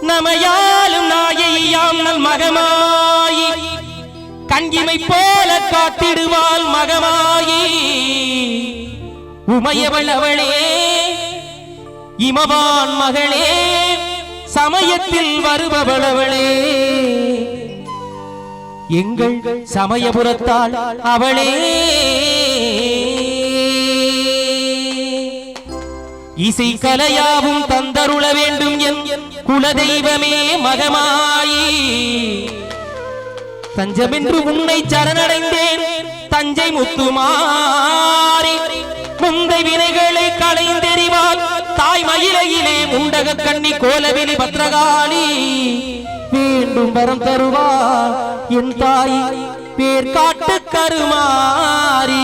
நமையாலும் நாயையாம் நல் மகமாயி கஞ்சிமை போல காத்திடுவாள் மகமாயி உமையவள் அவளே இமவான் மகளே சமயத்தில் வருபவள் அவளே எங்கள் சமயபுரத்தாள் அவளே இசை கலையாவும் தந்தருள வேண்டும் என் குலதெய்வமே மகமாயி தஞ்சமென்று உன்னை சரணடைந்தேன் தஞ்சை முத்துமாரி முந்தை வினைகளை களைந்தெறிவாள் தாய் மயிலையிலே முண்டக கண்ணி கோலவிலி பத்ரகாளி வேண்டும் வரம் தருவார் என் தாய் பேர் காட்டு கருமாரி